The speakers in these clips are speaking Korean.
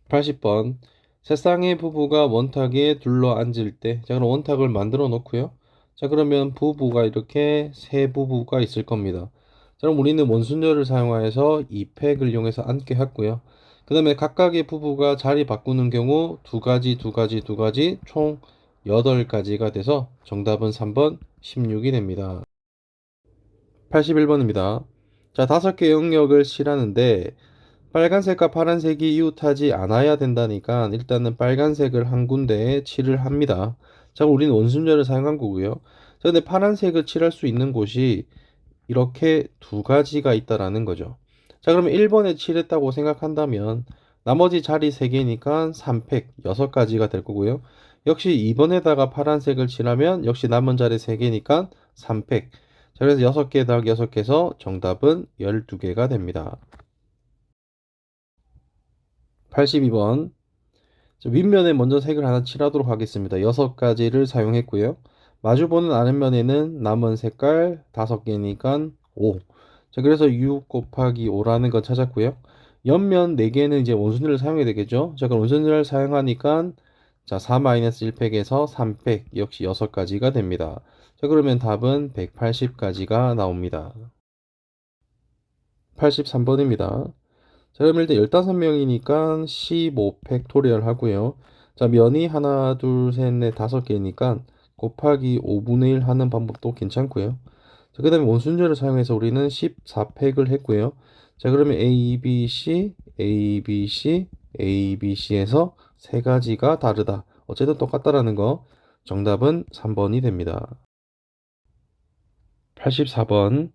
80번. 세상의 부부가 원탁에 둘러 앉을 때, 자, 그럼 원탁을 만들어 놓고요. 자, 그러면 부부가 이렇게 세 부부가 있을 겁니다. 자, 그럼 우리는 원순절을 사용하여서 이 팩을 이용해서 앉게 했고요. 그 다음에 각각의 부부가 자리 바꾸는 경우 두 가지, 두 가지, 두 가지, 총 8가지가 돼서 정답은 3번 16이 됩니다. 81번입니다. 자, 5개 영역을 칠하는데 빨간색과 파란색이 이웃하지 않아야 된다니까 일단은 빨간색을 한 군데에 칠을 합니다. 자, 우리는 원순절을 사용한 거고요. 자, 근데 파란색을 칠할 수 있는 곳이 이렇게 두 가지가 있다라는 거죠. 자, 그러면 1번에 칠했다고 생각한다면 나머지 자리 3개니까 3팩 6가지가 될 거고요. 역시 2번에다가 파란색을 칠하면 역시 남은 자리 3개니까 3팩. 자, 그래서 6개 더하기 6개 해서 정답은 12개가 됩니다. 82번. 윗면에 먼저 색을 하나 칠하도록 하겠습니다. 6가지를 사용했고요. 마주보는 아랫면에는 남은 색깔 5개니까 5. 자, 그래서 6 곱하기 5라는 건 찾았고요. 옆면 4개는 이제 원순위를 사용해야 되겠죠. 자, 그럼 원순위를 사용하니까 자, 4-1팩에서 3팩 역시 6가지가 됩니다. 자, 그러면 답은 180가지가 나옵니다. 83번입니다. 자, 그럼 일단 15명이니까 15팩토리얼 하고요. 자, 면이 하나, 둘, 셋, 넷, 5개니까 곱하기 5분의 1 하는 방법도 괜찮고요. 자, 그 다음에 원순절을 사용해서 우리는 14팩을 했고요. 자, 그러면 A, B, C, A, B, C, A, B, C에서 세 가지가 다르다. 어쨌든 똑같다라는 거. 정답은 3번이 됩니다. 84번.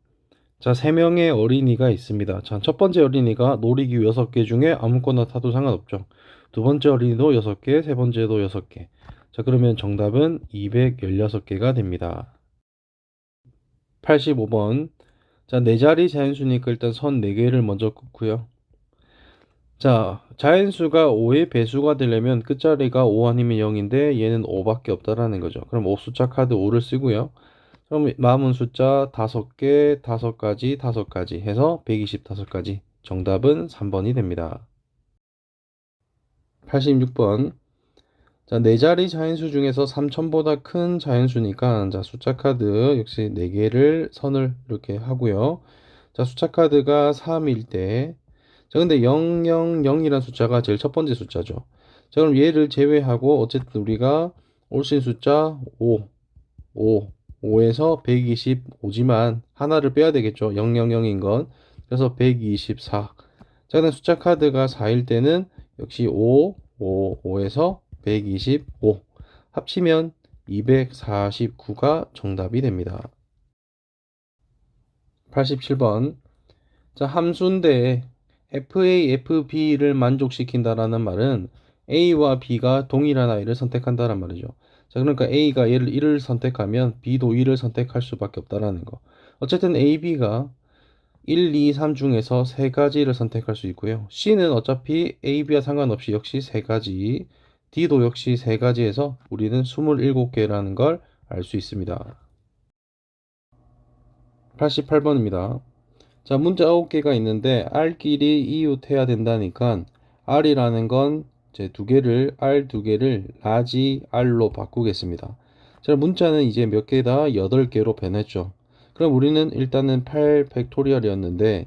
자, 3명의 어린이가 있습니다. 자, 첫 번째 어린이가 놀이기구 6개 중에 아무거나 타도 상관없죠. 두 번째 어린이도 6개, 세 번째도 6개. 자, 그러면 정답은 216개가 됩니다. 85번. 자, 네 자리 자연수니까 일단 선 4개를 먼저 긋고요. 자, 자연수가 5의 배수가 되려면 끝자리가 5 아니면 0인데 얘는 5밖에 없다라는 거죠. 그럼 5숫자 카드 5를 쓰고요. 그럼 남은 숫자 5개, 5가지, 5가지 해서 125가지. 정답은 3번이 됩니다. 86번. 자, 네 자리 자연수 중에서 3000보다 큰 자연수니까 자, 숫자 카드 역시 4개를 선을 이렇게 하고요. 자, 숫자 카드가 3일 때 자, 근데 000이라는 숫자가 제일 첫 번째 숫자죠. 자, 그럼 얘를 제외하고 어쨌든 우리가 올 수 있는 숫자 5, 5, 5에서 125지만 하나를 빼야 되겠죠. 000인 건. 그래서 124. 자, 그다음 숫자 카드가 4일 때는 역시 5, 5, 5에서 125. 합치면 249가 정답이 됩니다. 87번. 자, 함수인데 FA, FB를 만족시킨다라는 말은 A와 B가 동일한 아이를 선택한다는 말이죠. 자, 그러니까 A가 얘를 1을 선택하면 B도 1을 선택할 수밖에 없다라는 거. 어쨌든 A, B가 1, 2, 3 중에서 3가지를 선택할 수 있고요. C는 어차피 A, B와 상관없이 역시 3가지, D도 역시 3가지에서 우리는 27개라는 걸 알 수 있습니다. 88번입니다. 자, 문자 9개가 있는데 R끼리 이웃해야 된다니까 R이라는 건 이제 R 2개를 라지 R로 바꾸겠습니다. 자, 문자는 이제 몇 개다? 8개로 변했죠. 그럼 우리는 일단은 8 팩토리얼이었는데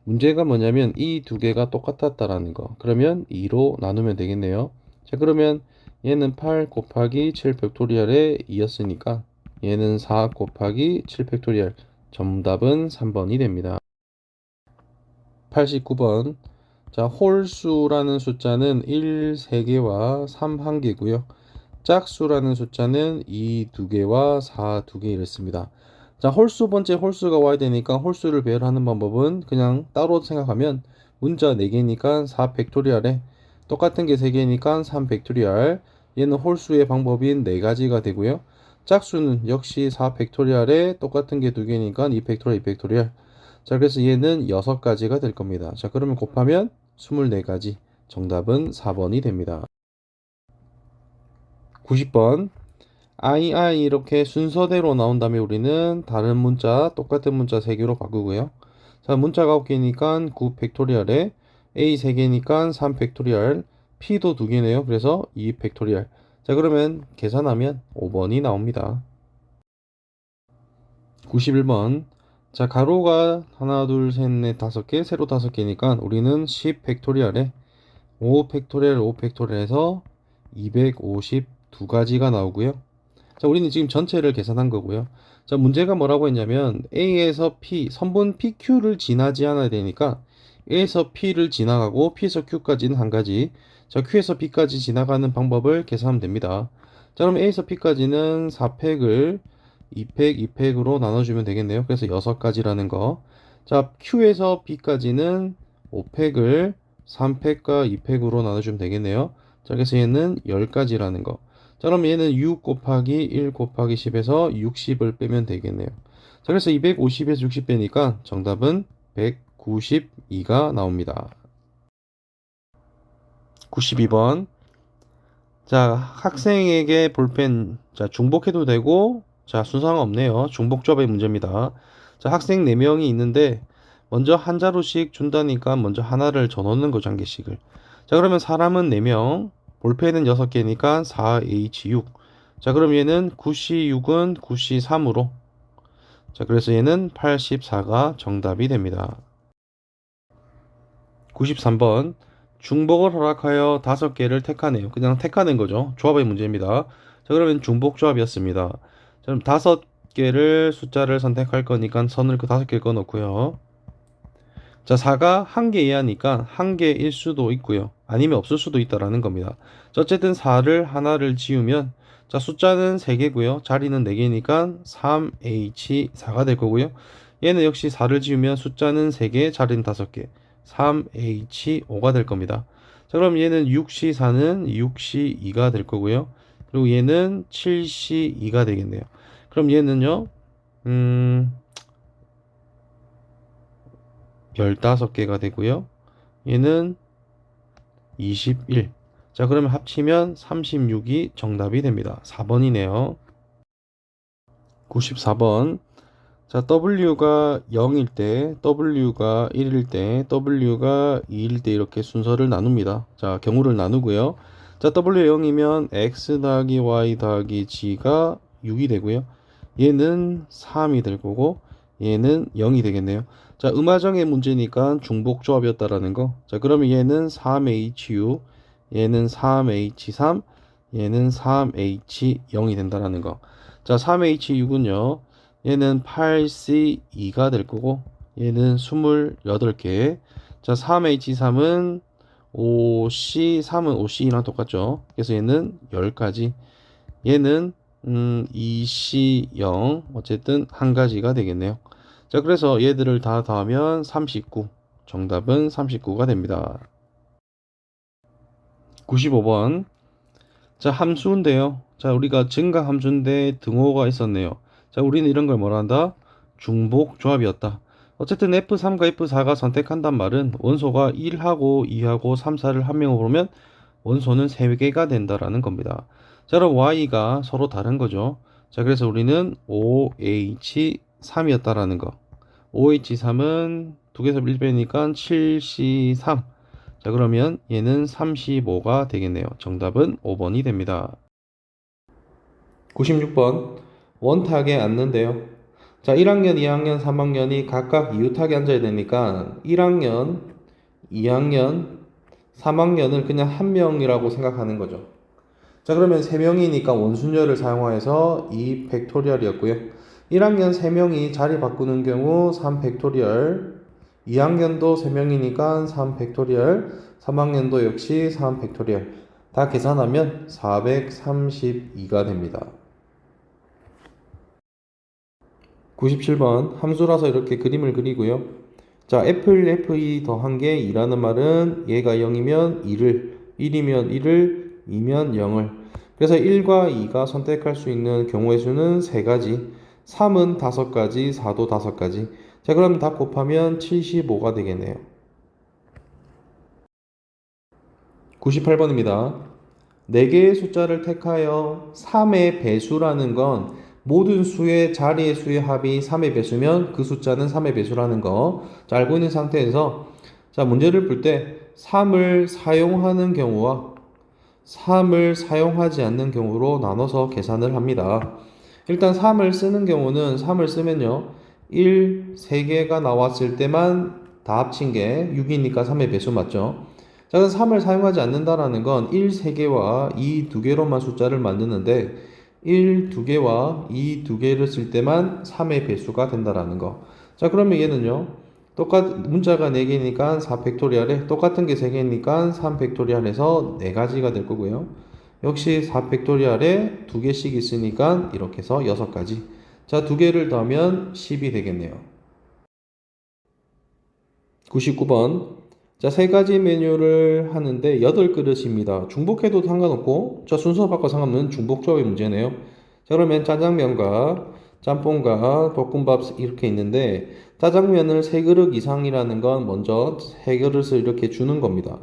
문제가 뭐냐면 이 2개가 똑같았다라는 거. 그러면 2로 나누면 되겠네요. 자, 그러면 얘는 8 곱하기 7 팩토리얼에 2였으니까 얘는 4 곱하기 7 팩토리얼. 정답은 3번이 됩니다. 89번. 자, 홀수라는 숫자는 1 3개와 3 1개고요. 짝수라는 숫자는 2 2개와 4 2개 이렇습니다. 자, 홀수 번째 홀수가 와야 되니까 홀수를 배열하는 방법은 그냥 따로 생각하면 문자 4개니까 4 팩토리얼에 똑같은 게 3개니까 3 팩토리얼. 얘는 홀수의 방법인 4가지가 되고요. 짝수는 역시 4 팩토리얼에 똑같은 게 2개니까 2 팩토리얼, 2 팩토리얼. 자, 그래서 얘는 6가지가 될 겁니다. 자, 그러면 곱하면 24가지. 정답은 4번이 됩니다. 90번. II 이렇게 순서대로 나온 다음에 우리는 다른 문자, 똑같은 문자 3개로 바꾸고요. 자, 문자가 9개니까 9 팩토리얼에 A 3개니까 3 팩토리얼, p도 두 개네요. 그래서 2 팩토리얼. 자, 그러면 계산하면 5번이 나옵니다. 91번. 자, 가로가 하나, 둘, 셋, 넷, 다섯 개, 세로 다섯 개니까 우리는 10 팩토리얼에 5 팩토리얼, 5 팩토리얼에서 252가지가 나오고요. 자, 우리는 지금 전체를 계산한 거고요. 자, 문제가 뭐라고 했냐면 A에서 P, 선분 PQ를 지나지 않아야 되니까 A에서 P를 지나가고 P에서 Q까지는 한 가지, 자, Q에서 B까지 지나가는 방법을 계산하면 됩니다. 자, 그럼 A에서 P까지는 4팩을 2팩, 2팩으로 나눠주면 되겠네요. 그래서 6가지라는 거. 자, Q에서 B까지는 5팩을 3팩과 2팩으로 나눠주면 되겠네요. 자, 그래서 얘는 10가지라는 거. 자, 그럼 얘는 6 곱하기 1 곱하기 10에서 60을 빼면 되겠네요. 자, 그래서 250에서 60 빼니까 정답은 192가 나옵니다. 92번. 자, 학생에게 볼펜, 자, 중복해도 되고, 자, 순서가 없네요. 중복조합의 문제입니다. 자, 학생 4명이 있는데, 먼저 한 자루씩 준다니까 먼저 하나를 줘 넣는 거죠, 한 개씩을. 자, 그러면 사람은 4명, 볼펜은 6개니까 4H6. 자, 그럼 얘는 9C6은 9C3으로. 자, 그래서 얘는 84가 정답이 됩니다. 93번. 중복을 허락하여 5개를 택하네요. 그냥 택하는 거죠. 조합의 문제입니다. 자, 그러면 중복조합이었습니다. 자, 그럼 5개를 숫자를 선택할 거니까 선을 그 5개를 꺼놓고요. 자, 4가 1개 이하니까 1개일 수도 있고요. 아니면 없을 수도 있다라는 겁니다. 자, 어쨌든 4를 하나를 지우면, 자, 숫자는 3개고요. 자리는 4개니까 3H4가 될 거고요. 얘는 역시 4를 지우면 숫자는 3개, 자리는 5개. 3H5가 될 겁니다. 자, 그럼 얘는 6C4는 6C2가 될 거고요. 그리고 얘는 7C2가 되겠네요. 그럼 얘는요, 15개가 되고요. 얘는 21. 자, 그러면 합치면 36이 정답이 됩니다. 4번이네요. 94번. 자, W가 0일 때, W가 1일 때, W가 2일 때 이렇게 순서를 나눕니다. 자, 경우를 나누고요. 자, W 0이면 X 더하기 Y 더하기 G가 6이 되고요. 얘는 3이 될 거고, 얘는 0이 되겠네요. 자, 음화정의 문제니까 중복조합이었다라는 거. 자, 그러면 얘는 3H6, 얘는 3H3, 얘는 3H0이 된다라는 거. 자, 3H6은요. 얘는 8C2가 될 거고, 얘는 28개. 자, 3H3은 5C3은 5C랑 똑같죠. 그래서 얘는 10가지. 얘는 2C0, 어쨌든 한 가지가 되겠네요. 자, 그래서 얘들을 다 더하면 39. 정답은 39가 됩니다. 95번. 자, 함수인데요. 자, 우리가 증가 함수인데 등호가 있었네요. 자, 우리는 이런 걸 뭐라 한다? 중복조합이었다. 어쨌든 F3과 F4가 선택한단 말은 원소가 1하고 2하고 3, 4를 한 명으로 보면 원소는 3개가 된다라는 겁니다. 자, 그럼 Y가 서로 다른 거죠. 자, 그래서 우리는 OH3이었다라는 거. OH3은 2개에서 1 빼니까 7C3. 자, 그러면 얘는 35가 되겠네요. 정답은 5번이 됩니다. 96번. 원탁에 앉는데요. 자, 1학년, 2학년, 3학년이 각각 이웃하게 앉아야 되니까 1학년, 2학년, 3학년을 그냥 한 명이라고 생각하는 거죠. 자, 그러면 3명이니까 원순열을 사용하여서 2 팩토리얼이었고요. 1학년 3명이 자리 바꾸는 경우 3 팩토리얼, 2학년도 3명이니까 3 팩토리얼, 3학년도 역시 3 팩토리얼. 다 계산하면 432가 됩니다. 97번. 함수라서 이렇게 그림을 그리고요. 자, F1 더한 게 2라는 말은 얘가 0이면 2를, 1이면 1을, 2면 0을. 그래서 1과 2가 선택할 수 있는 경우의 수는 3가지, 3은 5가지, 4도 5가지. 자, 그럼 다 곱하면 75가 되겠네요. 98번입니다. 4개의 숫자를 택하여 3의 배수라는 건 모든 수의 자리의 수의 합이 3의 배수면 그 숫자는 3의 배수라는 거. 자, 알고 있는 상태에서 자, 문제를 풀 때 3을 사용하는 경우와 3을 사용하지 않는 경우로 나눠서 계산을 합니다. 일단 3을 쓰는 경우는 3을 쓰면요. 1, 3개가 나왔을 때만 다 합친 게 6이니까 3의 배수 맞죠? 자, 그럼 3을 사용하지 않는다라는 건 1, 3개와 2, 2개로만 숫자를 만드는데 1, 2개와 2, 2개를 쓸 때만 3의 배수가 된다라는 거. 자, 그러면 얘는요. 문자가 4개니까 4 팩토리얼에 똑같은 게 3개니까 3 팩토리얼에서 4가지가 될 거고요. 역시 4 팩토리얼에 2개씩 있으니까 이렇게 해서 6가지. 자, 2개를 더하면 10이 되겠네요. 99번. 자, 3가지 메뉴를 하는데 8그릇입니다. 중복해도 상관없고, 자, 순서 바꿔 상관없는 중복조합의 문제네요. 자, 그러면 짜장면과 짬뽕과 볶음밥 이렇게 있는데, 짜장면을 3그릇 이상이라는 건 먼저 3그릇을 이렇게 주는 겁니다.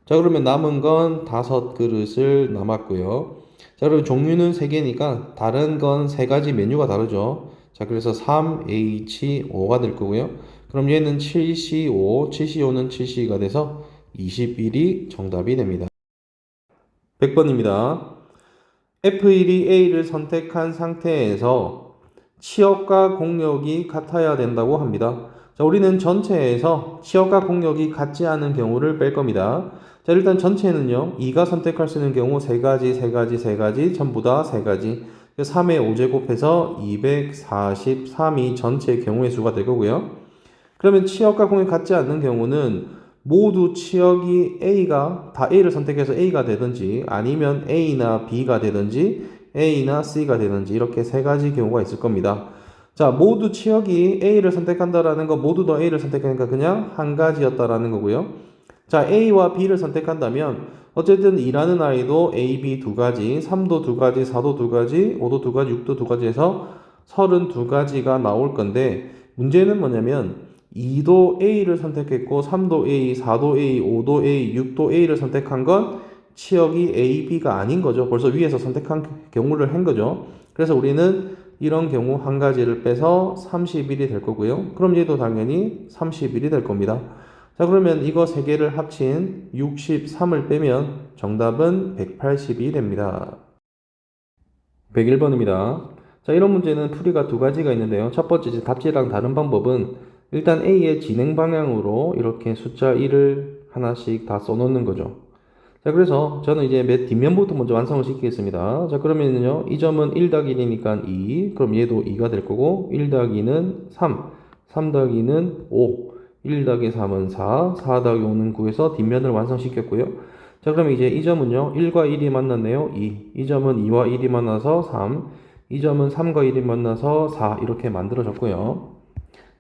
자, 그러면 남은 건 5그릇을 남았고요. 자, 그러면 종류는 3개니까 다른 건 3가지 메뉴가 다르죠. 자, 그래서 3H5가 될 거고요. 그럼 얘는 7CO, 7CO 는 7C가 돼서 21이 정답이 됩니다. 100번입니다. F1이 A를 선택한 상태에서 치역과 공력이 같아야 된다고 합니다. 자, 우리는 전체에서 치역과 공력이 같지 않은 경우를 뺄 겁니다. 자, 일단 전체는요, 2가 선택할 수 있는 경우 3가지, 3가지, 3가지, 전부 다 3가지. 3의 5제곱해서 243이 전체 경우의 수가 될 거고요. 그러면 치역과 공이 같지 않는 경우는 모두 치역이 A가 다 A를 선택해서 A가 되든지 아니면 A나 B가 되든지 A나 C가 되든지 이렇게 3가지 경우가 있을 겁니다. 자, 모두 치역이 A를 선택한다라는 거 모두 다 A를 선택하니까 그냥 한 가지였다라는 거고요. 자, A와 B를 선택한다면 어쨌든 2라는 아이도 A, B 2가지, 3도 2가지, 4도 2가지, 5도 2가지, 6도 2가지 해서 32가지가 나올 건데 문제는 뭐냐면 2도 A를 선택했고 3도 A, 4도 A, 5도 A, 6도 A를 선택한 건 치역이 A, B가 아닌 거죠. 벌써 위에서 선택한 경우를 한 거죠. 그래서 우리는 이런 경우 한 가지를 빼서 31이 될 거고요. 그럼 얘도 당연히 31이 될 겁니다. 자, 그러면 이거 3개를 합친 63을 빼면 정답은 180이 됩니다. 101번입니다. 자, 이런 문제는 풀이가 2가지가 있는데요. 첫 번째 답지랑 다른 방법은 일단 A의 진행 방향으로 이렇게 숫자 1을 하나씩 다 써놓는 거죠. 자, 그래서 저는 이제 뒷면부터 먼저 완성을 시키겠습니다. 자, 그러면요, 이 점은 1 더하기 1이니까 2, 그럼 얘도 2가 될 거고, 1 더하기 2는 3, 3 더하기 2는 5, 1 더하기 3은 4, 4 더하기 5는 9에서 뒷면을 완성시켰고요. 자, 그러면 이제 이 점은요, 1과 1이 만났네요, 2. 이 점은 2와 1이 만나서 3, 이 점은 3과 1이 만나서 4, 이렇게 만들어졌고요.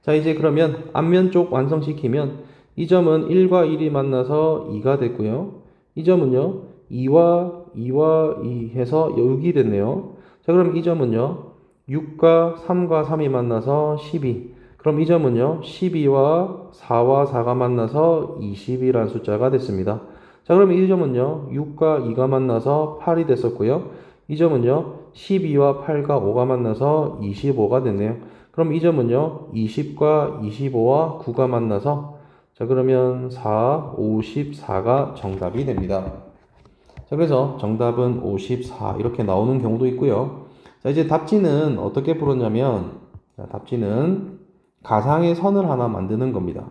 자, 이제 그러면 앞면 쪽 완성시키면 이 점은 1과 1이 만나서 2가 됐고요. 이 점은요, 2와 2 해서 6이 됐네요. 자, 그럼 이 점은요, 6과 3과 3이 만나서 12. 그럼 이 점은요, 12와 4와 4가 만나서 20이라는 숫자가 됐습니다. 자, 그럼 이 점은요, 6과 2가 만나서 8이 됐었고요. 이 점은요, 12와 8과 5가 만나서 25가 됐네요. 그럼 이 점은요, 20과 25와 9가 만나서, 자, 그러면 4, 54가 정답이 됩니다. 자, 그래서 정답은 54, 이렇게 나오는 경우도 있고요. 자, 이제 답지는 어떻게 풀었냐면, 자, 답지는 가상의 선을 하나 만드는 겁니다.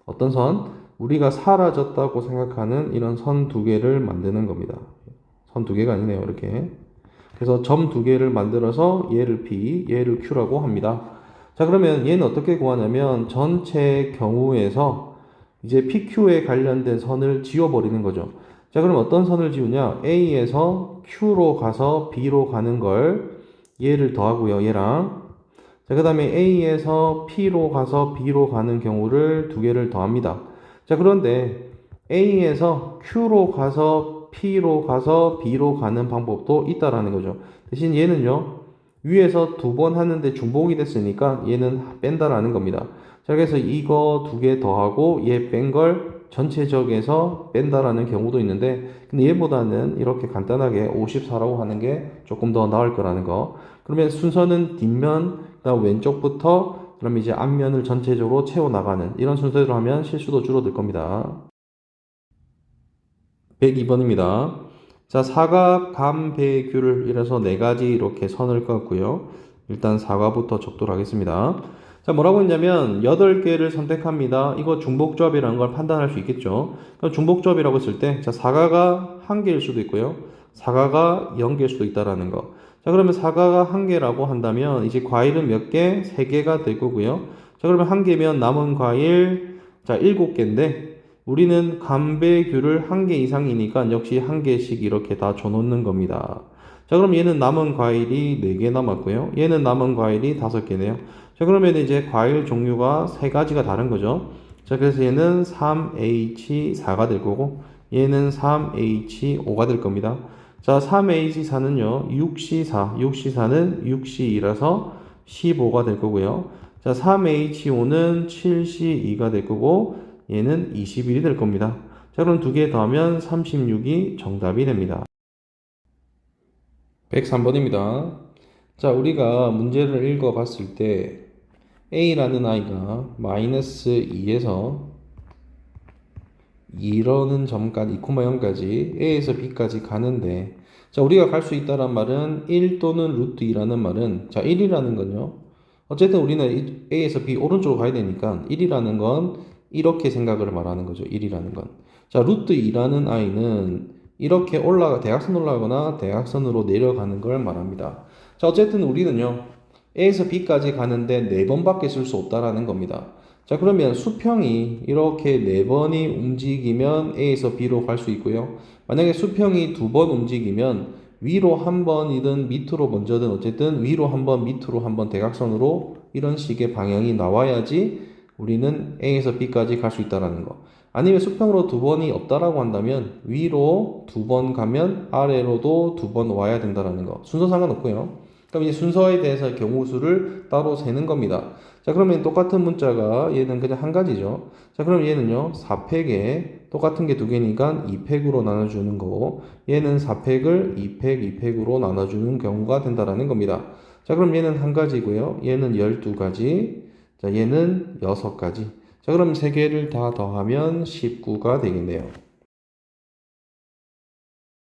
어떤 선? 우리가 사라졌다고 생각하는 이런 선 2개를 만드는 겁니다. 선 2개가 아니네요, 이렇게. 그래서 점 2개를 만들어서 얘를 P, 얘를 Q라고 합니다. 자, 그러면 얘는 어떻게 구하냐면 전체 경우에서 이제 PQ에 관련된 선을 지워버리는 거죠. 자, 그럼 어떤 선을 지우냐? A에서 Q로 가서 B로 가는 걸 얘를 더하고요, 얘랑. 자, 그 다음에 A에서 P로 가서 B로 가는 경우를 2개를 더합니다. 자, 그런데 A에서 Q로 가서 P로 가서 B로 가는 방법도 있다라는 거죠. 대신 얘는요, 위에서 2번 하는데 중복이 됐으니까 얘는 뺀다라는 겁니다. 자, 그래서 이거 2개 더하고 얘 뺀 걸 전체적에서 뺀다라는 경우도 있는데, 근데 얘보다는 이렇게 간단하게 54라고 하는 게 조금 더 나을 거라는 거. 그러면 순서는 뒷면, 그다음 왼쪽부터, 그럼 이제 앞면을 전체적으로 채워 나가는 이런 순서대로 하면 실수도 줄어들 겁니다. 102번입니다. 자, 사각, 감, 배, 귤을 이래서 네 가지 이렇게 선을 그었고요. 일단 사과부터 적도록 하겠습니다. 자, 뭐라고 했냐면 8개를 선택합니다. 이거 중복조합이라는 걸 판단할 수 있겠죠. 그럼 중복조합이라고 했을 때, 자, 사과가 1개일 수도 있고요. 사과가 0개일 수도 있다라는 거. 자, 그러면 사과가 1개라고 한다면 이제 과일은 몇 개? 3개가 될 거고요. 자, 그러면 1개면 남은 과일, 자, 7개인데 우리는 감배귤을 1개 이상이니까 역시 1개씩 이렇게 다 줘놓는 겁니다. 자, 그럼 얘는 남은 과일이 4개 남았고요. 얘는 남은 과일이 5개네요. 자, 그러면 이제 과일 종류가 3가지가 다른 거죠. 자, 그래서 얘는 3H4가 될 거고, 얘는 3H5가 될 겁니다. 자, 3H4는요, 6C4, 6C4는 6C2라서 15가 될 거고요. 자, 3H5는 7C2가 될 거고, 얘는 21이 될 겁니다. 자, 그럼 두 개 더하면 36이 정답이 됩니다. 103번입니다. 자, 우리가 문제를 읽어봤을 때 A라는 아이가 마이너스 2에서 2라는 점까지 2,0까지 A에서 B까지 가는데, 자, 우리가 갈 수 있다란 말은 1 또는 루트 2라는 말은, 자, 1이라는 건요, 어쨌든 우리는 A에서 B 오른쪽으로 가야 되니까 1이라는 건 이렇게 생각을 말하는 거죠. 1이라는 건. 자, 루트 2라는 아이는 이렇게 대각선 올라가거나 대각선으로 내려가는 걸 말합니다. 자, 어쨌든 우리는요, A에서 B까지 가는데 4번밖에 쓸 수 없다라는 겁니다. 자, 그러면 수평이 이렇게 4번이 움직이면 A에서 B로 갈 수 있고요. 만약에 수평이 2번 움직이면 위로 한 번이든 밑으로 먼저든 어쨌든 위로 한 번, 밑으로 한 번 대각선으로 이런 식의 방향이 나와야지 우리는 A에서 B까지 갈 수 있다라는 거. 아니면 수평으로 2번이 없다라고 한다면 위로 2번 가면 아래로도 2번 와야 된다라는 거. 순서 상관없고요. 그럼 이 순서에 대해서 경우수를 따로 세는 겁니다. 자, 그러면 똑같은 문자가 얘는 그냥 한 가지죠. 자, 그럼 얘는요, 4팩에 똑같은 게 2개니까 2팩으로 나눠주는 거고, 얘는 4팩을 2팩, 2팩으로 나눠주는 경우가 된다라는 겁니다. 자, 그럼 얘는 한 가지고요. 얘는 12가지. 자, 얘는 6가지. 자, 그럼 3개를 다 더하면 19가 되겠네요.